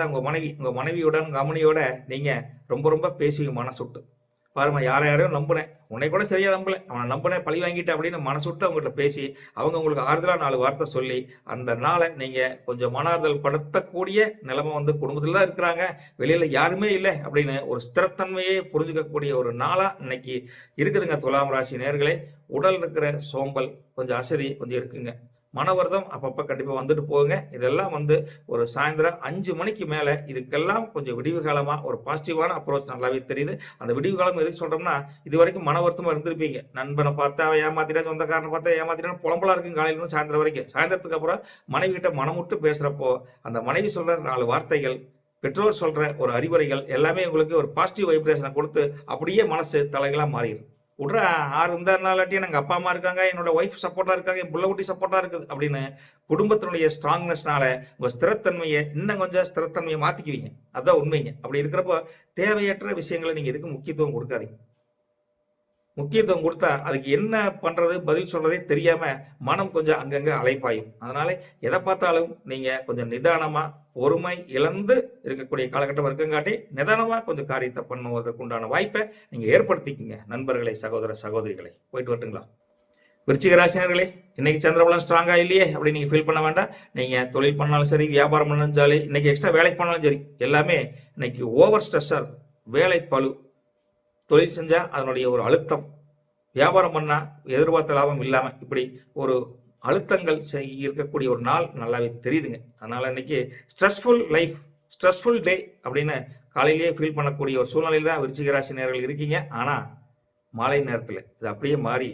மனைவியுடன், உங்க அம்மனியோட நீங்க ரொம்ப ரொம்ப பேசுவீங்க மனசுட்டு. பாருமா யாரையும் நம்பினேன், உன்னை கூட சரியா நம்பல, அவனை நம்பினேன் பழி வாங்கிட்டேன் அப்படின்னு மனசு விட்டு அவங்ககிட்ட பேசி அவங்க உங்களுக்கு ஆறுதலா 4 வார்த்தை சொல்லி அந்த நாளை நீங்க கொஞ்சம் மன ஆறுதல் படுத்தக்கூடிய நிலைமை வந்து குடும்பத்துல தான் இருக்கிறாங்க, வெளியில யாருமே இல்லை அப்படின்னு ஒரு ஸ்திரத்தன்மையே புரிஞ்சுக்கக்கூடிய ஒரு நாளா இன்னைக்கு இருக்குதுங்க. துலாம் ராசி நேயர்களே, உடல் இருக்கிற சோம்பல் கொஞ்சம் அசதி கொஞ்சம் இருக்குங்க. மனவருத்தம் அப்பப்போ கண்டிப்பாக வந்துட்டு போகுங்க. இதெல்லாம் வந்து ஒரு சாயந்தரம் 5 மணிக்கு மேலே இதுக்கெல்லாம் கொஞ்சம் விடிவு காலமாக ஒரு பாசிட்டிவான அப்ரோச் நல்லாவே தெரியுது. அந்த விடிவு காலம் எதுக்கு சொல்கிறோம்னா, இது வரைக்கும் மன வருத்தமாக இருந்திருப்பீங்க. நண்பனை பார்த்தா அவன் ஏமாத்திட்டா, சொந்தக்காரனை பார்த்தா ஏமாத்திட்டான்னு புலம்பலா இருக்கும் காலையிலேருந்து சாயந்தரம் வரைக்கும். சாயந்தரத்துக்கு அப்புறம் மனைவி கிட்ட மனமுட்டு பேசுகிறப்போ அந்த மனைவி சொல்கிற 4 வார்த்தைகள், பெற்றோர் சொல்கிற ஒரு அறிவுரைகள் எல்லாமே உங்களுக்கு ஒரு பாசிட்டிவ் வைப்ரேஷனை கொடுத்து அப்படியே மனசு தலைகளாக மாறிடும். விட்ற 6 இந்த நாளாட்டியும் எங்கள் அப்பா அம்மா இருக்காங்க, என்னோட ஒய்ஃப் சப்போர்ட்டாக இருக்காங்க, என் பிள்ளை குட்டி சப்போர்ட்டாக இருக்குது அப்படின்னு குடும்பத்தினுடைய ஸ்ட்ராங்னஸ்னால உங்கள் ஸ்திரத்தன்மையை இன்னும் கொஞ்சம் ஸ்திரத்தன்மையை மாற்றிக்குவீங்க. அதுதான் உண்மைங்க. அப்படி இருக்கிறப்போ தேவையற்ற விஷயங்களை நீங்கள் எதுக்கு முக்கியத்துவம் கொடுக்காதீங்க. முக்கியத்துவம் கொடுத்தா அதுக்கு என்ன பண்றது பதில் சொல்றதே தெரியாம மனம் கொஞ்சம் அங்கங்க அலைப்பாயும். அதனால எதை பார்த்தாலும் நீங்க கொஞ்சம் நிதானமா பொறுமை இழந்து இருக்கக்கூடிய காலகட்டம் இருக்கங்காட்டி நிதானமா கொஞ்சம் காரியத்தை பண்ணுவதற்கு உண்டான வாய்ப்பை நீங்க ஏற்படுத்திக்கங்க. நண்பர்களை, சகோதர சகோதரிகளை, போயிட்டு வரட்டுங்களா? விருச்சிக ராசினர்களே, இன்னைக்கு சந்திரபலம் ஸ்ட்ராங்கா இல்லையே அப்படி நீங்க ஃபீல் பண்ண வேண்டாம். நீங்க தொழில் பண்ணாலும் சரி, வியாபாரம் பண்ணாலும் சரி, இன்னைக்கு எக்ஸ்ட்ரா வேலைக்கு பண்ணாலும் சரி, எல்லாமே இன்னைக்கு ஓவர் ஸ்ட்ரெஸ்ஸா இருக்கும். வேலை பளு, தொழில் செஞ்சா அதனுடைய ஒரு அழுத்தம், வியாபாரம் பண்ணா எதிர்பார்த்த லாபம் இல்லாம இப்படி ஒரு அழுத்தங்கள் இருக்கக்கூடிய ஒரு நாள் நல்லாவே தெரியுதுங்க. அதனால இன்னைக்கு ஸ்ட்ரெஸ்ஃபுல் லைஃப், ஸ்ட்ரெஸ்ஃபுல் டே அப்படின்னு காலையிலேயே ஃபீல் பண்ணக்கூடிய ஒரு சூழ்நிலையில் தான் விருச்சிக ராசி நேயர்கள் இருக்கீங்க. ஆனா மாலை நேரத்தில் இது அப்படியே மாறி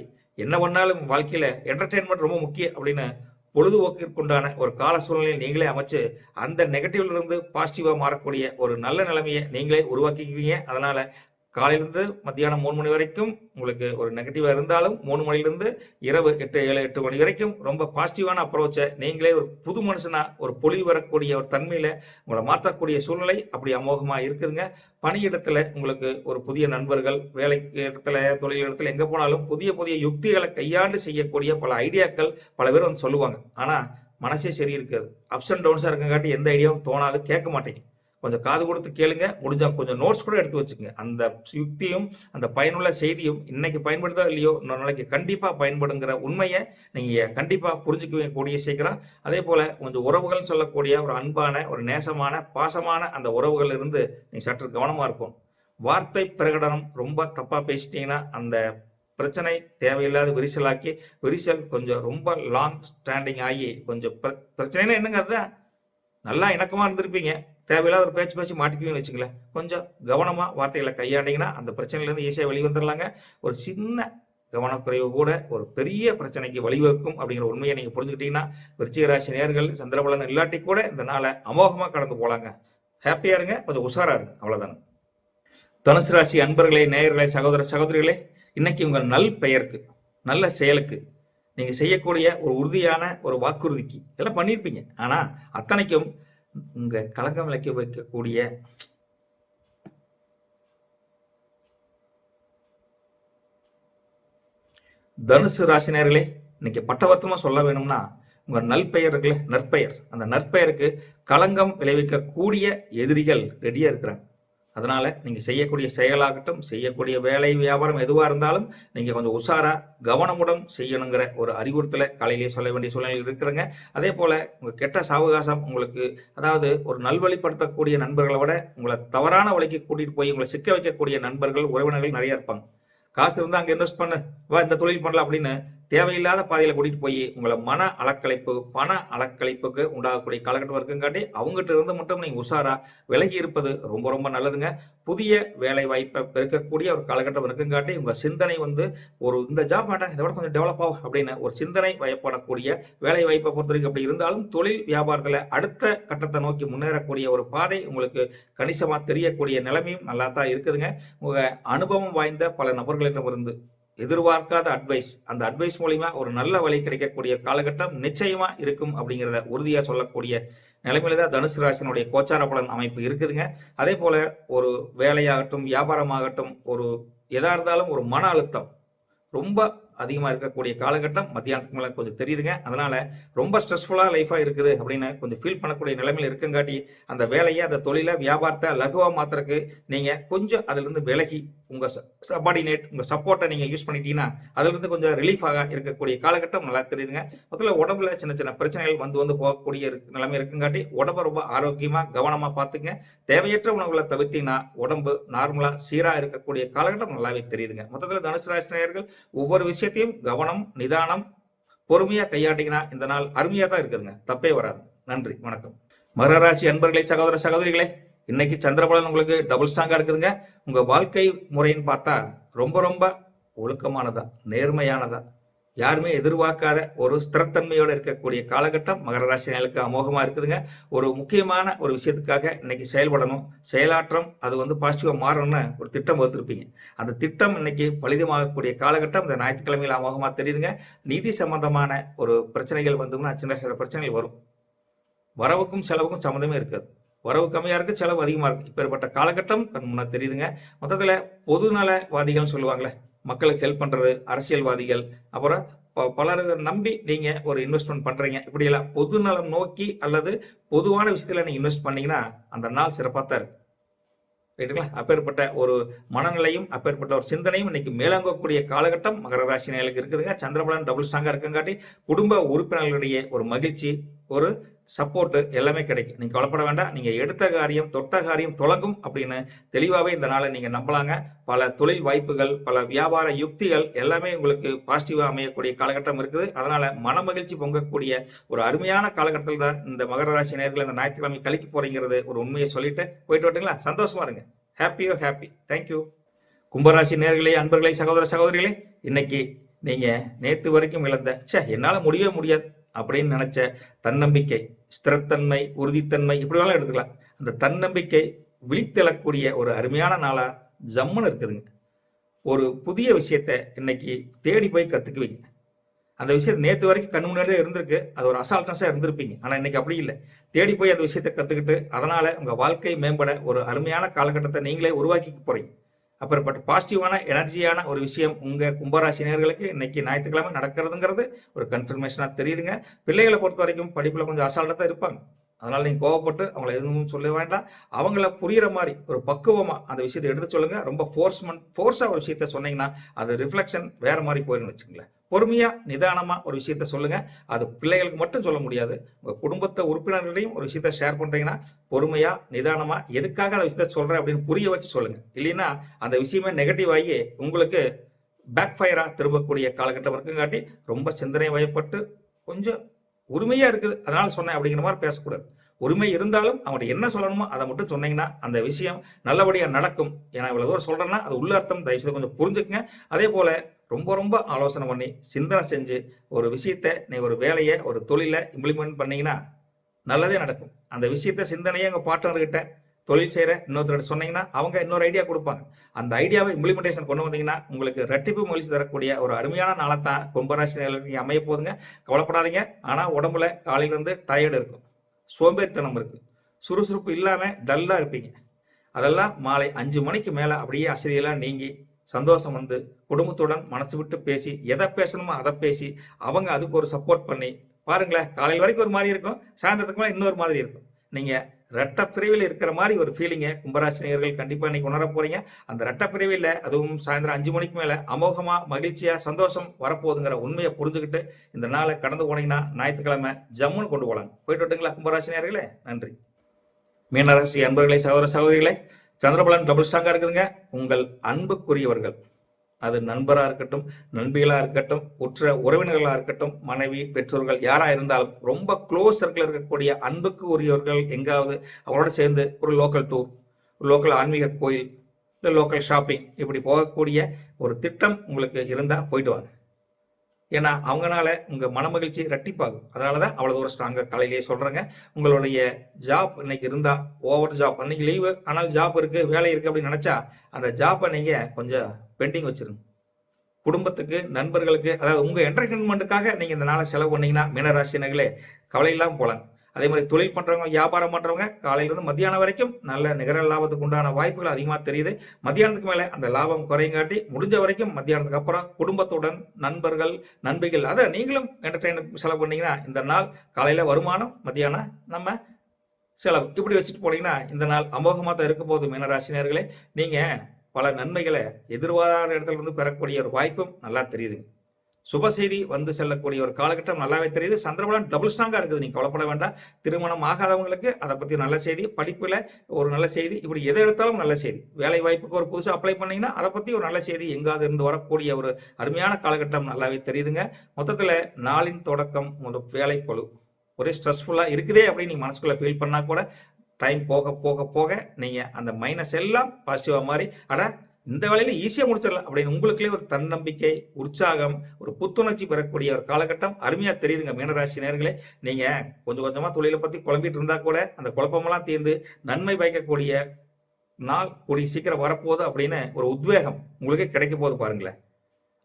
என்ன பண்ணாலும் வாழ்க்கையில என்டர்டெயின்மெண்ட் ரொம்ப முக்கியம் அப்படின்னு பொழுதுபோக்கிற்குண்டான ஒரு கால சூழ்நிலையை நீங்களே அமைச்சு அந்த நெகட்டிவ்ல இருந்து பாசிட்டிவா மாறக்கூடிய ஒரு நல்ல நிலைமையை நீங்களே உருவாக்கிக்குவீங்க. அதனால காலையிலிருந்து மத்தியானம் 3 மணி வரைக்கும் உங்களுக்கு ஒரு நெகட்டிவா இருந்தாலும் 3 மணிலிருந்து இரவு 8 மணி வரைக்கும் ரொம்ப பாசிட்டிவான அப்ரோச்சை நீங்களே ஒரு புது மனுஷனா ஒரு பொலிவு வரக்கூடிய ஒரு தன்மையில உங்களை மாற்றக்கூடிய சூழ்நிலை அப்படி அமோகமா இருக்குதுங்க. பணியிடத்துல உங்களுக்கு ஒரு புதிய நண்பர்கள், வேலை இடத்துல, தொழில் இடத்துல எங்க போனாலும் புதிய புதிய யுக்திகளை கையாண்டு செய்யக்கூடிய பல ஐடியாக்கள் பல பேர் வந்து சொல்லுவாங்க. ஆனா மனசே சரி இருக்காது. அப்ஸ் அண்ட் டவுன்ஸா இருக்கங்காட்டி எந்த ஐடியாவும் தோணாது, கேட்க மாட்டேங்க. கொஞ்சம் காது கொடுத்து கேளுங்க, முடிஞ்சா கொஞ்சம் நோட்ஸ் கூட எடுத்து வச்சுக்கோங்க. அந்த யுக்தியும் அந்த பயனுள்ள செய்தியும் இன்னைக்கு பயன்படுதோ இல்லையோ இன்னொரு நாளைக்கு கண்டிப்பா பயன்படுங்கிற உண்மையை நீங்க கண்டிப்பா புரிஞ்சுக்கவே கூடிய சீக்கிரம். அதே போல கொஞ்சம் உறவுகள் சொல்லக்கூடிய ஒரு அன்பான, ஒரு நேசமான, பாசமான அந்த உறவுகள் இருந்து நீங்க சற்று கவனமா இருக்கும். வார்த்தை பிரகடனம் ரொம்ப தப்பா பேசிட்டீங்கன்னா அந்த பிரச்சனை தேவையில்லாத விரிசலாக்கி விரிசல் கொஞ்சம் ரொம்ப லாங் ஸ்டாண்டிங் ஆகி கொஞ்சம் பிரச்சனைனா என்னங்க, அதுதான் நல்லா இணக்கமா இருந்திருப்பீங்க, தேவையில்லாத ஒரு பேச்சு பேச்சு மாட்டிக்குவீங்கன்னு வச்சுக்கல. கொஞ்சம் கவனமா வார்த்தைகளை கையாண்டிங்கன்னா அந்த பிரச்சனையிலேருந்து ஈஸியாக வெளிவந்துடலாங்க. ஒரு சின்ன கவனக்குறைவு கூட ஒரு பெரிய பிரச்சனைக்கு வழிவகுக்கும் அப்படிங்கிற உண்மையை நீங்க புரிஞ்சுக்கிட்டீங்கன்னா விருச்சிக ராசி நேயர்கள் சந்திரபலன் இல்லாட்டி கூட இந்த நாளை அமோகமா கடந்து போலாங்க. ஹாப்பியா இருங்க, கொஞ்சம் உஷாரா இருங்க, அவ்வளவுதானே. தனுசு ராசி அன்பர்களே, நேயர்களே, சகோதர சகோதரிகளே, இன்னைக்கு உங்கள் நல் பெயருக்கு, நல்ல செயலுக்கு, நீங்க செய்யக்கூடிய ஒரு உறுதியான ஒரு வாக்குறுதிக்கு எல்லாம் பண்ணியிருப்பீங்க. ஆனா அத்தனைக்கும் உங்க கலங்கம் விளைக்க வைக்கக்கூடிய தனுசு ராசினியர்களே, இன்னைக்கு பட்டவர்த்தமா சொல்ல வேணும்னா உங்க நல்பெயர் இருக்குல்ல, நற்பெயர், அந்த நற்பெயருக்கு களங்கம் விளைவிக்கக்கூடிய எதிரிகள் ரெடியா இருக்கிறாங்க. அதனால நீங்க செய்யக்கூடிய செயலாகட்டும், செய்யக்கூடிய வேலை, வியாபாரம் எதுவா இருந்தாலும் நீங்க கொஞ்சம் உஷாரா கவனமுடன் செய்யணுங்கிற ஒரு அறிவுறுத்தலை காலையிலேயே சொல்ல வேண்டிய சூழ்நிலை இருக்கிறங்க. அதே போல உங்க கெட்ட சாவகாசம் உங்களுக்கு, அதாவது ஒரு நல்வழிப்படுத்தக்கூடிய நண்பர்களை விட உங்களை தவறான வழிக்கு கூட்டிட்டு போய் உங்களை சிக்க வைக்கக்கூடிய நண்பர்கள், உறவினர்கள் நிறைய இருப்பாங்க. காசு இருந்தா அங்க இன்வெஸ்ட் பண்ணு, வா இந்த தொழில் பண்ணலாம் அப்படின்னு தேவையில்லாத பாதையில கூட்டிட்டு போய் உங்களை மன அலக்கழிப்பு, பண அலக்கழிப்புக்கு உண்டாகக்கூடிய காலகட்டம் இருக்குங்காட்டி அவங்ககிட்ட இருந்து மட்டும் நீங்க உஷாரா விலகி இருப்பது ரொம்ப ரொம்ப நல்லதுங்க. புதிய வேலை வாய்ப்பை பெருக்கக்கூடிய ஒரு காலகட்டம் இருக்குங்காட்டி உங்க சிந்தனை ஒரு இந்த ஜாப் வேண்டாம், இதை விட கொஞ்சம் டெவலப் ஆகும் அப்படின்னு ஒரு சிந்தனை வயப்படக்கூடிய வேலை வாய்ப்பை பொறுத்த வரைக்கும் அப்படி இருந்தாலும் தொழில் வியாபாரத்துல அடுத்த கட்டத்தை நோக்கி முன்னேறக்கூடிய ஒரு பாதை உங்களுக்கு கணிசமா தெரியக்கூடிய நிலைமையும் நல்லா தான் இருக்குதுங்க. உங்க அனுபவம் வாய்ந்த பல நபர்களிடமிருந்து எதிர்பார்க்காத அட்வைஸ், அந்த அட்வைஸ் மூலியமா ஒரு நல்ல வழி கிடைக்கக்கூடிய காலகட்டம் நிச்சயமா இருக்கும் அப்படிங்கிறத உறுதியா சொல்லக்கூடிய நிலைமையில தான் தனுசு ராசினுடைய கோச்சார பலன் அமைப்பு இருக்குதுங்க. அதே போல ஒரு வேலையாகட்டும், வியாபாரமாகட்டும், ஒரு எதா இருந்தாலும் ஒரு மன அழுத்தம் ரொம்ப அதிகமா இருக்கக்கூடிய காலகட்டம் மத்தியானத்துக்கு மேல கொஞ்சம் தெரியுதுங்க. அதனால ரொம்ப ஸ்ட்ரெஸ்ஃபுல்லா லைஃபா இருக்குது அப்படின்னு கொஞ்சம் ஃபீல் பண்ணக்கூடிய நிலைமையில இருக்குங்காட்டி அந்த வேலையை, அந்த தொழிலை, வியாபாரத்தை லகுவா மாத்திரக்கு நீங்க கொஞ்சம் அதுல இருந்து விலகி உங்க சபார்டினேட் உங்க சப்போர்ட்டை நீங்க யூஸ் பண்ணிட்டீங்கன்னா அதுல இருந்து கொஞ்சம் ரிலீஃபாக இருக்கக்கூடிய காலகட்டம் நல்லா தெரியுதுங்க. முதல்ல உடம்புல சின்ன சின்ன பிரச்சனைகள் வந்து போகக்கூடிய நிலைமை இருக்குங்காட்டி உடம்ப ரொம்ப ஆரோக்கியமா கவனமா பார்த்துங்க. தேவையற்ற உணவுகளை தவிர்த்தீங்கன்னா உடம்பு நார்மலா சீரா இருக்கக்கூடிய காலகட்டம் நல்லாவே தெரியுதுங்க. மொத்தத்துல தனுசு ராசி நேயர்கள் ஒவ்வொரு விஷயத்தையும் கவனம், நிதானம், பொறுமையா கையாட்டிங்கன்னா இந்த நாள் அருமையா தான் இருக்குதுங்க. தப்பே வராது. நன்றி, வணக்கம். மகர ராசி அன்பர்களே, சகோதர சகோதரிகளே, இன்னைக்கு சந்திரபலன் உங்களுக்கு டபுள் ஸ்ட்ராங்கா இருக்குதுங்க. உங்க வாழ்க்கை முறைன்னு பார்த்தா ரொம்ப ரொம்ப ஒழுக்கமானதா, நேர்மையானதா, யாருமே எதிர்பார்க்காத ஒரு ஸ்திரத்தன்மையோட இருக்கக்கூடிய காலகட்டம் மகர ராசினர்களுக்கு அமோகமா இருக்குதுங்க. ஒரு முக்கியமான ஒரு விஷயத்துக்காக இன்னைக்கு செயல்படணும், செயலாற்றம் அது வந்து பாசிட்டிவா மாறணும்னு ஒரு திட்டம் வகுத்திருப்பீங்க. அந்த திட்டம் இன்னைக்கு பலிதமாகக்கூடிய காலகட்டம் இந்த ஞாயிற்றுக்கிழமையில அமோகமா தெரியுதுங்க. நிதி சம்பந்தமான ஒரு பிரச்சனைகள் வந்தோம்னா சின்ன சில பிரச்சனைகள் வரும். வரவுக்கும் செலவுக்கும் சம்மந்தமே இருக்காது. வரவு கம்மியா இருக்கு, செலவு அதிகமா இருக்கு. இப்பேற்பட்ட காலகட்டம் கண் முன்னா தெரியுதுங்க. மொத்தத்துல பொதுநலவாதிகள் சொல்லுவாங்களே, மக்களுக்கு ஹெல்ப் பண்றது, அரசியல்வாதிகள், அப்புறம் பலர் நம்பி நீங்க ஒரு இன்வெஸ்ட்மெண்ட் பண்றீங்க. இப்படி எல்லாம் பொதுநலம் நோக்கி அல்லது பொதுவான விஷயத்துல நீங்க இன்வெஸ்ட் பண்ணீங்கன்னா அந்த நாள் சிறப்பா தான் இருக்கு. ரைட்டுங்களா? அப்பேற்பட்ட ஒரு மனநிலையும் அப்பேற்பட்ட ஒரு சிந்தனையும் இன்னைக்கு மேலோங்கக்கூடிய காலகட்டம் மகர ராசி நேயர்களுக்கு இருக்குதுங்க. சந்திரபலன் டபுள் ஸ்ட்ராங்கா இருக்குங்காட்டி குடும்ப உறுப்பினர்களுடைய ஒரு மகிழ்ச்சி, ஒரு சப்போர்ட் எல்லாமே கிடைக்கும். நீங்க கவலைப்பட வேண்டாம். நீங்க எடுத்த காரியம், தொட்ட காரியம் தொடங்கும் அப்படின்னு தெளிவாவே இந்த நாளை நீங்க நம்பலாங்க. பல தொழில் வாய்ப்புகள், பல வியாபார யுக்திகள் எல்லாமே உங்களுக்கு பாசிட்டிவா அமையக்கூடிய காலகட்டம் இருக்குது. அதனால மன மகிழ்ச்சி பொங்கக்கூடிய ஒரு அருமையான காலகட்டத்தில் தான் இந்த மகர ராசி நேயர்கள் இந்த ஞாயிற்றுக்கிழமை கழிக்க போறீங்கிறது ஒரு உண்மையை சொல்லிட்டு போயிட்டு வரட்டுங்களா? சந்தோஷமா இருங்க. ஹாப்பியோ ஹாப்பி. தேங்க்யூ. கும்பராசி நேயர்களே, அன்பர்களே, சகோதர சகோதரிகளே, இன்னைக்கு நீங்க நேத்து வரைக்கும் இழந்த என்னால முடியவே முடியாது அப்படின்னு நினைச்ச தன்னம்பிக்கை, ஸ்திரத்தன்மை, உறுதித்தன்மை இப்படி வேணாலும் எடுத்துக்கலாம். அந்த தன்னம்பிக்கை விழித்தெழக்கூடிய ஒரு அருமையான நாளா ஜம்முன்னு இருக்குதுங்க. ஒரு புதிய விஷயத்த இன்னைக்கு தேடி போய் கத்துக்குவீங்க. அந்த விஷயம் நேத்து வரைக்கும் கண்ணு முன்னாடியே இருந்திருக்கு, அது ஒரு அசால்ட்னஸா இருந்திருப்பீங்க. ஆனா இன்னைக்கு அப்படி இல்லை. தேடி போய் அந்த விஷயத்த கத்துக்கிட்டு அதனால உங்க வாழ்க்கை மேம்பட ஒரு அருமையான காலகட்டத்தை நீங்களே உருவாக்கி போறீங்க. அப்படிப்பட்ட பாசிட்டிவான எனர்ஜியான ஒரு விஷயம் உங்க கும்பராசி நேயர்களுக்கு இன்னைக்கு ஞாயிற்றுக்கிழமை நடக்கிறதுங்கிறது ஒரு கன்ஃபர்மேஷனா தெரியுதுங்க. பிள்ளைகளை பொறுத்த வரைக்கும் படிப்புல கொஞ்சம் அசால்ட்டா தான் இருப்பாங்க. அதனால நீங்க கோவப்பட்டு அவங்கள எதுவும் சொல்ல வேண்டாம். அவங்கள புரியுற மாதிரி ஒரு பக்குவமா அந்த விஷயத்தை எடுத்து சொல்லுங்க. ரொம்ப ஃபோர்ஸா ஒரு விஷயத்த சொன்னீங்கன்னா அது ரிஃப்ளெக்ஷன் வேற மாதிரி போயிடும் வச்சுங்களேன். பொறுமையா நிதானமா ஒரு விஷயத்த சொல்லுங்க. அது பிள்ளைகளுக்கு மட்டும் சொல்ல முடியாது, உங்க குடும்பத்தை உறுப்பினர்களையும் ஒரு விஷயத்த ஷேர் பண்றீங்கன்னா பொறுமையா நிதானமா எதுக்காக அந்த விஷயத்த சொல்றேன் அப்படின்னு புரிய வச்சு சொல்லுங்க. இல்லைன்னா அந்த விஷயமே நெகட்டிவ் ஆகி உங்களுக்கு பேக் ஃபயரா திரும்பக்கூடிய காலகட்டம் இருக்குங்காட்டி ரொம்ப சிந்தனை வயப்பட்டு கொஞ்சம் உரிமையா இருக்குது அதனால சொன்னேன் அப்படிங்கிற மாதிரி பேசக்கூடாது. உரிமை இருந்தாலும் அவங்கள்ட்ட என்ன சொல்லணுமோ அதை மட்டும் சொன்னீங்கன்னா அந்த விஷயம் நல்லபடியா நடக்கும். ஏன்னா இவ்வளவு தூரம் சொல்றேன்னா அது உள்ள அர்த்தம் தயவுசெய்து கொஞ்சம் புரிஞ்சுக்குங்க. அதே போல ரொம்ப ரொம்ப ஆலோசனை பண்ணி சிந்தனை செஞ்சு ஒரு விஷயத்த நீ ஒரு வேலையை ஒரு தொழிலை இம்ப்ளிமெண்ட் பண்ணீங்கன்னா நல்லதே நடக்கும். அந்த விஷயத்த சிந்தனையே உங்க பார்ட்னர்கிட்ட தொழில் செய்யற இன்னொருத்தர் சொன்னீங்கன்னா அவங்க இன்னொரு ஐடியா கொடுப்பாங்க. அந்த ஐடியாவை இம்ப்ளிமெண்டேஷன் கொண்டு வந்தீங்கன்னா உங்களுக்கு ரெட்டிப்பு மகிழ்ச்சி தரக்கூடிய ஒரு அருமையான நாளைத்தான் கும்பராசி அமைய போதுங்க. கவலைப்படாதீங்க. ஆனா உடம்புல காலையில இருந்து டயர்டு இருக்கும், சோம்பேறித்தனம் இருக்கு, சுறுசுறுப்பு இல்லாம டல்லா இருப்பீங்க. அதெல்லாம் மாலை 5 மணிக்கு மேல அப்படியே அசதியெல்லாம் நீங்கி சந்தோஷம் வந்து குடும்பத்துடன் மனசு விட்டு பேசி எதை பேசணுமோ அதை பேசி அவங்க அதுக்கு ஒரு சப்போர்ட் பண்ணி பாருங்களேன். காலையில் வரைக்கும் ஒரு மாதிரி இருக்கும், சாயந்தரத்துக்கு மேலே இன்னொரு மாதிரி இருக்கும். நீங்க ரெட்ட பிரிவில் இருக்கிற மாதிரி ஒரு ஃபீலிங்கை கும்பராசினியர்கள் கண்டிப்பா இன்னைக்கு உணர போறீங்க. அந்த ரெட்ட பிரிவில் அதுவும் சாயந்தரம் 5 மணிக்கு மேல அமோகமா மகிழ்ச்சியா சந்தோஷம் வரப்போகுதுங்கிற உண்மையை புரிஞ்சுக்கிட்டு இந்த நாளை கடந்து போனீங்கன்னா ஞாயிற்றுக்கிழமை ஜம்முன்னு கொண்டு போகலாம். போயிட்டு விட்டுங்களா கும்பராசினியர்களே? நன்றி. மீனராசி அன்பர்களே, சகோதர சகோதரிகளே, சந்திரபலன் டபுள் ஸ்ட்ராங்கா இருக்குதுங்க. உங்கள் அன்புக்குரியவர்கள், அது நண்பரா இருக்கட்டும், நண்பிகளா இருக்கட்டும், உற்ற உறவினர்களா இருக்கட்டும், மனைவி, பெற்றோர்கள் யாரா இருந்தாலும் ரொம்ப க்ளோஸ் சர்க்கிள் இருக்கக்கூடிய அன்புக்கு உரியவர்கள் எங்காவது அவங்களோட சேர்ந்து ஒரு லோக்கல் டூர், ஒரு லோக்கல் ஆன்மீக கோயில், இல்லை லோக்கல் ஷாப்பிங் இப்படி போகக்கூடிய ஒரு திட்டம் உங்களுக்கு இருந்தா போயிட்டு வாங்க. ஏன்னா அவங்கனால உங்க மன மகிழ்ச்சி ரெட்டிப்பாகும். அதனாலதான் அவ்வளவு தூரம் ஸ்ட்ராங்கா காலையிலேயே சொல்றேங்க. உங்களுடைய ஜாப் இன்னைக்கு இருந்தா ஓவர் ஜாப், அன்னைக்கு லீவு ஆனால் ஜாப் இருக்கு, வேலை இருக்கு அப்படின்னு நினைச்சா அந்த ஜாப்பை நீங்க கொஞ்சம் பெண்டிங் வச்சிருங்க. குடும்பத்துக்கு, நண்பர்களுக்கு, அதாவது உங்க என்டர்டைன்மெண்ட்டுக்காக நீங்க இந்த நாளை செலவு பண்ணீங்கன்னா மீனராசினர்களே கவலை இல்லாம போலாம். அதே மாதிரி தொழில் பண்றவங்க, வியாபாரம் பண்றவங்க காலையில இருந்து மத்தியானம் வரைக்கும் நல்ல நிகர லாபத்துக்கு உண்டான வாய்ப்புகள் அதிகமா தெரியுது. மத்தியானத்துக்கு மேல அந்த லாபம் குறைங்காட்டி முடிஞ்ச வரைக்கும் மத்தியானத்துக்கு அப்புறம் குடும்பத்துடன், நண்பர்கள், நண்பிகள், அதை நீங்களும் என்டர்டைன்மெண்ட் செலவு பண்ணீங்கன்னா இந்த நாள் காலையில வருமானம், மத்தியானம் நம்ம செலவு இப்படி வச்சுட்டு போனீங்கன்னா இந்த நாள் அமோகமா தான் இருக்க போகுது. மீனராசினியர்களே, நீங்க பல நன்மைகளை எதிர்பாராத இடத்துல இருந்து பெறக்கூடிய ஒரு வாய்ப்பும் நல்லா தெரியுதுங்க. சுப செய்தி வந்து செல்லக்கூடிய ஒரு காலகட்டம் நல்லாவே தெரியுது. சந்திரபலம் டபுள் ஸ்ட்ராங்கா இருக்குது. நீங்க கவலைப்பட வேண்டாம். திருமணம் ஆகாதவங்களுக்கு அதை பத்தி நல்ல செய்தி, படிப்புல ஒரு நல்ல செய்தி, இப்படி எதை எடுத்தாலும் நல்ல செய்தி. வேலை வாய்ப்புக்கு ஒரு புதுசா அப்ளை பண்ணீங்கன்னா அதை பத்தி ஒரு நல்ல செய்தி எங்காவது இருந்து வரக்கூடிய ஒரு அருமையான காலகட்டம் நல்லாவே தெரியுதுங்க. மொத்தத்துல நாளின் தொடக்கம் ஒரு வேலைப்பளு ஒரே ஸ்ட்ரெஸ்ஃபுல்லா இருக்குதே அப்படின்னு நீங்க மனசுக்குள்ள ஃபீல் பண்ணா கூட டைம் போக போக போக நீங்க அந்த மைனஸ் எல்லாம் பாசிட்டிவா மாறி இந்த வேலையில ஈஸியா முடிச்சிடலாம் அப்படின்னு உங்களுக்குள்ளே ஒரு தன்னம்பிக்கை, உற்சாகம், ஒரு புத்துணர்ச்சி பெறக்கூடிய ஒரு காலகட்டம் அருமையா தெரியுதுங்க. மீனராசி நேயர்களே, நீங்க கொஞ்சம் கொஞ்சமா தொழிலை பத்தி குழம்பிட்டு இருந்தா கூட அந்த குழப்பமெல்லாம் தீர்ந்து நன்மை பயக்கக்கூடிய நாள் கூடிய சீக்கிரம் வரப்போகுது அப்படின்னு ஒரு உத்வேகம் உங்களுக்கு கிடைக்க போகுது பாருங்களேன்.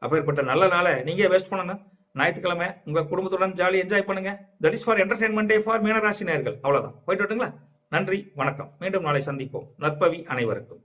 அப்பேற்பட்ட நல்ல நாளை நீங்க வேஸ்ட் பண்ணணும். ஞாயிற்றுக்கிழமை உங்க குடும்பத்துடன் ஜாலி என்ஜாய் பண்ணுங்க. That is for entertainment day for மீனராசி நேயர்கள். அவ்வளவுதான். போயிட்டு வரட்டுங்களா? நன்றி, வணக்கம். மீண்டும் நாளை சந்திப்போம். நற்பவி அனைவருக்கும்.